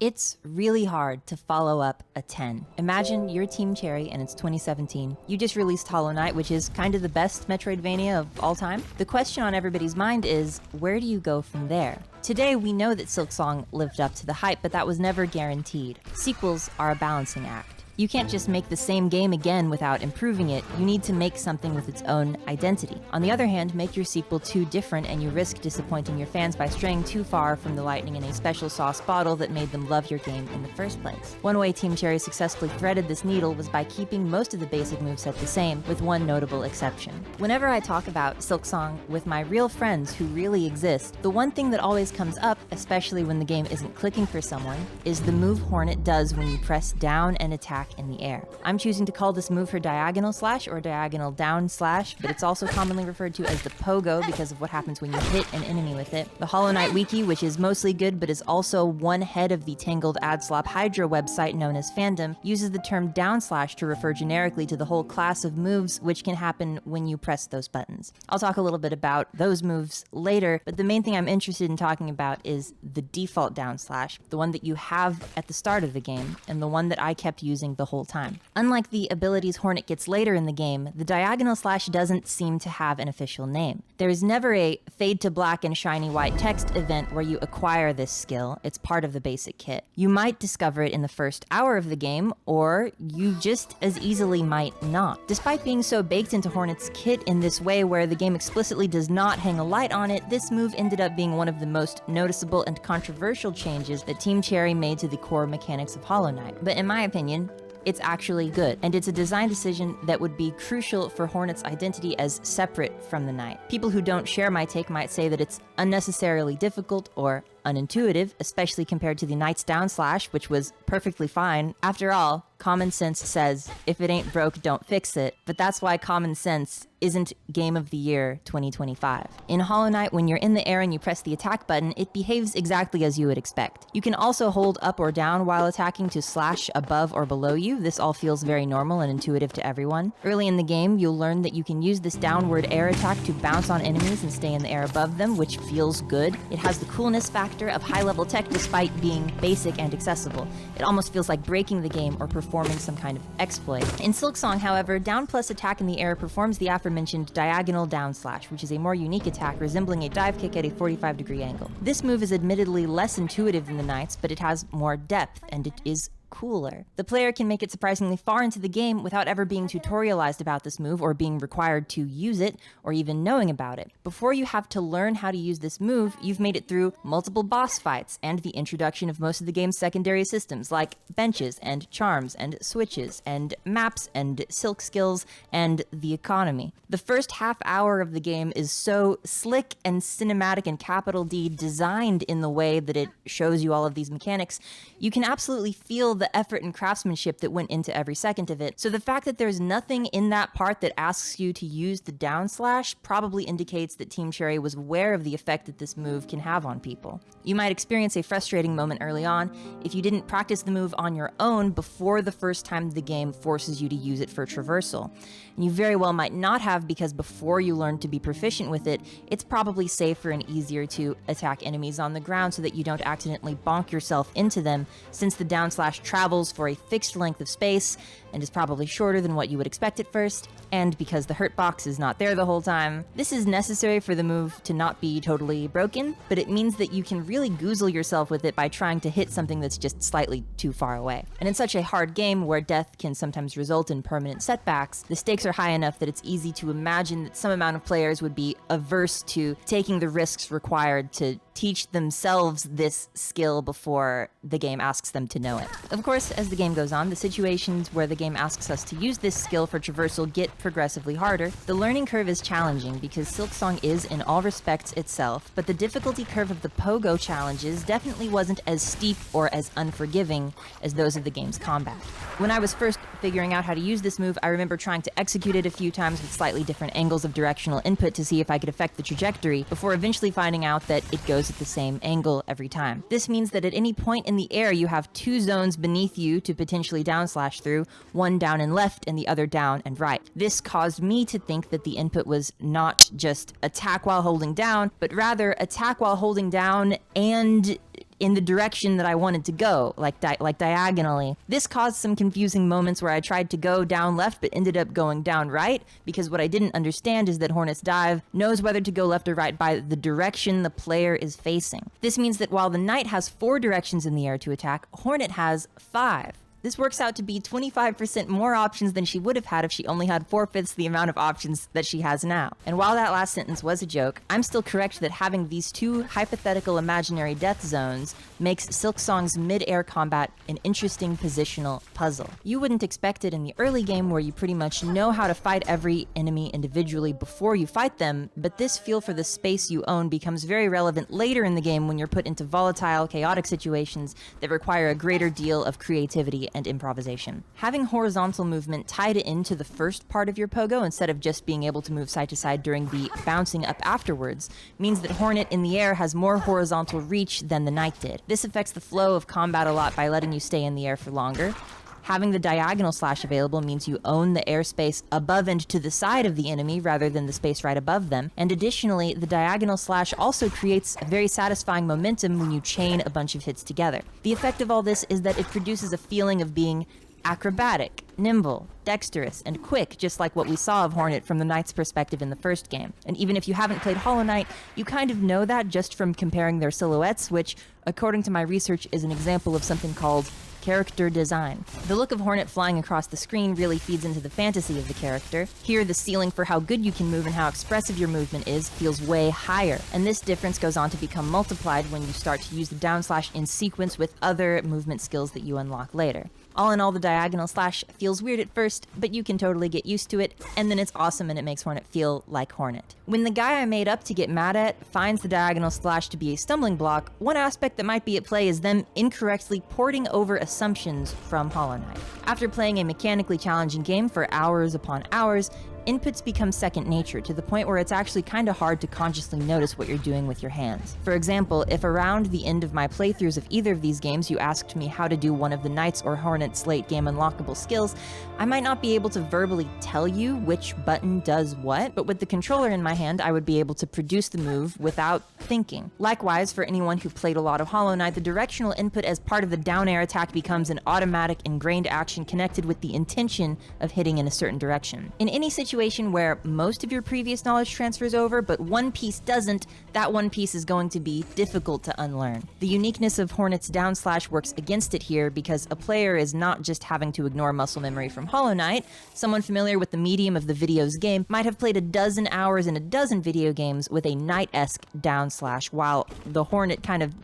It's really hard to follow up a 10. Imagine you're Team Cherry and it's 2017. You just released Hollow Knight, which is kind of the best Metroidvania of all time. The question on everybody's mind is, where do you go from there? Today, we know that Silksong lived up to the hype, but that was never guaranteed. Sequels are a balancing act. You can't just make the same game again without improving it. You need to make something with its own identity. On the other hand, make your sequel too different and you risk disappointing your fans by straying too far from the lightning in a special sauce bottle that made them love your game in the first place. One way Team Cherry successfully threaded this needle was by keeping most of the basic moveset the same, with one notable exception. Whenever I talk about Silksong with my real friends who really exist, the one thing that always comes up, especially when the game isn't clicking for someone, is the move Hornet does when you press down and attack in the air. I'm choosing to call this move her diagonal slash or diagonal down slash, but it's also commonly referred to as the pogo because of what happens when you hit an enemy with it. The Hollow Knight wiki, which is mostly good but is also one head of the tangled adslop Hydra website known as Fandom, uses the term down slash to refer generically to the whole class of moves which can happen when you press those buttons. I'll talk a little bit about those moves later, but the main thing I'm interested in talking about is the default down slash, the one that you have at the start of the game, and the one that I kept using the whole time. Unlike the abilities Hornet gets later in the game, the diagonal slash doesn't seem to have an official name. There is never a fade to black and shiny white text event where you acquire this skill. It's part of the basic kit. You might discover it in the first hour of the game, or you just as easily might not. Despite being so baked into Hornet's kit in this way where the game explicitly does not hang a light on it, this move ended up being one of the most noticeable and controversial changes that Team Cherry made to the core mechanics of Hollow Knight. But in my opinion, it's actually good, and it's a design decision that would be crucial for Hornet's identity as separate from the Knight. People who don't share my take might say that it's unnecessarily difficult or unintuitive, especially compared to the Knight's down slash, which was perfectly fine. After all, common sense says, if it ain't broke, don't fix it. But that's why common sense isn't Game of the Year 2025. In Hollow Knight, when you're in the air and you press the attack button, it behaves exactly as you would expect. You can also hold up or down while attacking to slash above or below you. This all feels very normal and intuitive to everyone. Early in the game, you'll learn that you can use this downward air attack to bounce on enemies and stay in the air above them, which feels good. It has the coolness factor of high-level tech despite being basic and accessible. It almost feels like breaking the game or performing some kind of exploit. In Silksong, however, down plus attack in the air performs the aforementioned diagonal down slash, which is a more unique attack resembling a dive kick at a 45-degree angle. This move is admittedly less intuitive than the Knight's, but it has more depth, and it is cooler. The player can make it surprisingly far into the game without ever being tutorialized about this move or being required to use it or even knowing about it. Before you have to learn how to use this move, you've made it through multiple boss fights and the introduction of most of the game's secondary systems like benches and charms and switches and maps and silk skills and the economy. The first half hour of the game is so slick and cinematic and capital D designed in the way that it shows you all of these mechanics, you can absolutely feel the effort and craftsmanship that went into every second of it. So the fact that there's nothing in that part that asks you to use the down slash probably indicates that Team Cherry was aware of the effect that this move can have on people. You might experience a frustrating moment early on if you didn't practice the move on your own before the first time the game forces you to use it for traversal. And you very well might not have, because before you learn to be proficient with it, it's probably safer and easier to attack enemies on the ground so that you don't accidentally bonk yourself into them, since the down slash travels for a fixed length of space and is probably shorter than what you would expect at first, and because the hurt box is not there the whole time. This is necessary for the move to not be totally broken, but it means that you can really goozle yourself with it by trying to hit something that's just slightly too far away. And in such a hard game where death can sometimes result in permanent setbacks, the stakes are high enough that it's easy to imagine that some amount of players would be averse to taking the risks required to teach themselves this skill before the game asks them to know it. Of course, as the game goes on, the situations where the game asks us to use this skill for traversal get progressively harder. The learning curve is challenging because Silksong is, in all respects, itself, but the difficulty curve of the pogo challenges definitely wasn't as steep or as unforgiving as those of the game's combat. When I was first figuring out how to use this move, I remember trying to execute it a few times with slightly different angles of directional input to see if I could affect the trajectory, before eventually finding out that it goes at the same angle every time. This means that at any point in the air, you have two zones beneath you to potentially down slash through, one down and left and the other down and right. This caused me to think that the input was not just attack while holding down, but rather attack while holding down and in the direction that I wanted to go, like diagonally. This caused some confusing moments where I tried to go down left but ended up going down right, because what I didn't understand is that Hornet's Dive knows whether to go left or right by the direction the player is facing. This means that while the knight has 4 directions in the air to attack, Hornet has 5. This works out to be 25% more options than she would have had if she only had 4/5 the amount of options that she has now. And while that last sentence was a joke, I'm still correct that having these 2 hypothetical imaginary death zones makes Silksong's mid-air combat an interesting positional puzzle. You wouldn't expect it in the early game where you pretty much know how to fight every enemy individually before you fight them, but this feel for the space you own becomes very relevant later in the game when you're put into volatile, chaotic situations that require a greater deal of creativity and improvisation. Having horizontal movement tied into the first part of your pogo instead of just being able to move side to side during the bouncing up afterwards means that Hornet in the air has more horizontal reach than the knight did. This affects the flow of combat a lot by letting you stay in the air for longer. Having the diagonal slash available means you own the airspace above and to the side of the enemy rather than the space right above them. And additionally, the diagonal slash also creates a very satisfying momentum when you chain a bunch of hits together. The effect of all this is that it produces a feeling of being acrobatic, nimble, dexterous, and quick, just like what we saw of Hornet from the knight's perspective in the first game. And even if you haven't played Hollow Knight, you kind of know that just from comparing their silhouettes, which, according to my research, is an example of something called character design. The look of Hornet flying across the screen really feeds into the fantasy of the character. Here, the ceiling for how good you can move and how expressive your movement is feels way higher, and this difference goes on to become multiplied when you start to use the down slash in sequence with other movement skills that you unlock later. All in all, the diagonal slash feels weird at first, but you can totally get used to it, and then it's awesome and it makes Hornet feel like Hornet. When the guy I made up to get mad at finds the diagonal slash to be a stumbling block, one aspect that might be at play is them incorrectly porting over assumptions from Hollow Knight. After playing a mechanically challenging game for hours upon hours, inputs become second nature to the point where it's actually kind of hard to consciously notice what you're doing with your hands. For example, if around the end of my playthroughs of either of these games you asked me how to do one of the Knight's or Hornet's late game unlockable skills, I might not be able to verbally tell you which button does what, but with the controller in my hand I would be able to produce the move without thinking. Likewise, for anyone who played a lot of Hollow Knight, the directional input as part of the down air attack becomes an automatic ingrained action connected with the intention of hitting in a certain direction. In any situation where most of your previous knowledge transfers over, but one piece doesn't, that one piece is going to be difficult to unlearn. The uniqueness of Hornet's down slash works against it here because a player is not just having to ignore muscle memory from Hollow Knight. Someone familiar with the medium of the video's game might have played a dozen hours in a dozen video games with a Knight-esque down slash, while the Hornet kind of,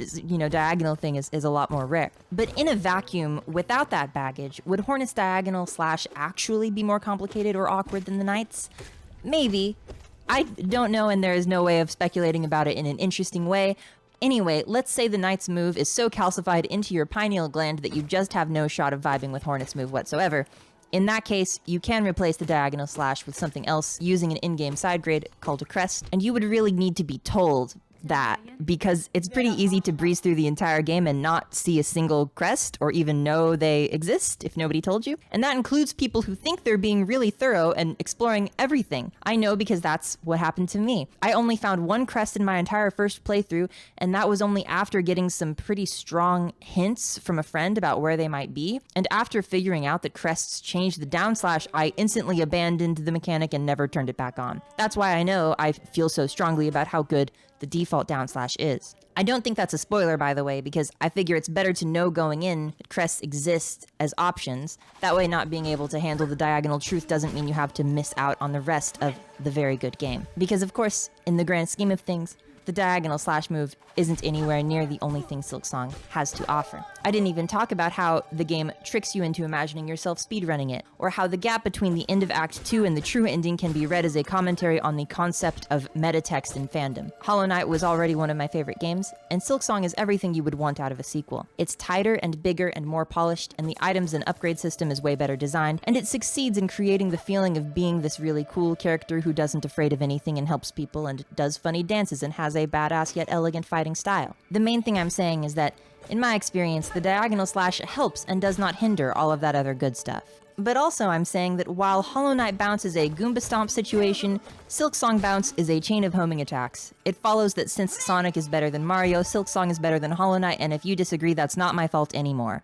diagonal thing is a lot more rare. But in a vacuum, without that baggage, would Hornet's diagonal slash actually be more complicated or awkward than the Knight? Maybe. I don't know, and there is no way of speculating about it in an interesting way. Anyway, let's say the Knight's move is so calcified into your pineal gland that you just have no shot of vibing with Hornet's move whatsoever. In that case, you can replace the diagonal slash with something else using an in-game side grade called a crest, and you would really need to be told that, because it's pretty easy to breeze through the entire game and not see a single crest or even know they exist if nobody told you. And that includes people who think they're being really thorough and exploring everything. I know because that's what happened to me. I only found one crest in my entire first playthrough, and that was only after getting some pretty strong hints from a friend about where they might be. And after figuring out that crests change the down slash, I instantly abandoned the mechanic and never turned it back on. That's why I know I feel so strongly about how good the default down slash is. I don't think that's a spoiler, by the way, because I figure it's better to know going in that crests exist as options. That way, not being able to handle the diagonal truth doesn't mean you have to miss out on the rest of the very good game. Because of course, in the grand scheme of things, the diagonal slash move isn't anywhere near the only thing Silksong has to offer. I didn't even talk about how the game tricks you into imagining yourself speedrunning it, or how the gap between the end of Act 2 and the true ending can be read as a commentary on the concept of metatext in fandom. Hollow Knight was already one of my favorite games, and Silksong is everything you would want out of a sequel. It's tighter and bigger and more polished, and the items and upgrade system is way better designed, and it succeeds in creating the feeling of being this really cool character who doesn't afraid of anything and helps people and does funny dances and has a badass yet elegant fighting style. The main thing I'm saying is that, in my experience, the diagonal slash helps and does not hinder all of that other good stuff. But also I'm saying that while Hollow Knight Bounce is a Goomba Stomp situation, Silksong Bounce is a chain of homing attacks. It follows that since Sonic is better than Mario, Silksong is better than Hollow Knight, and if you disagree, that's not my fault anymore.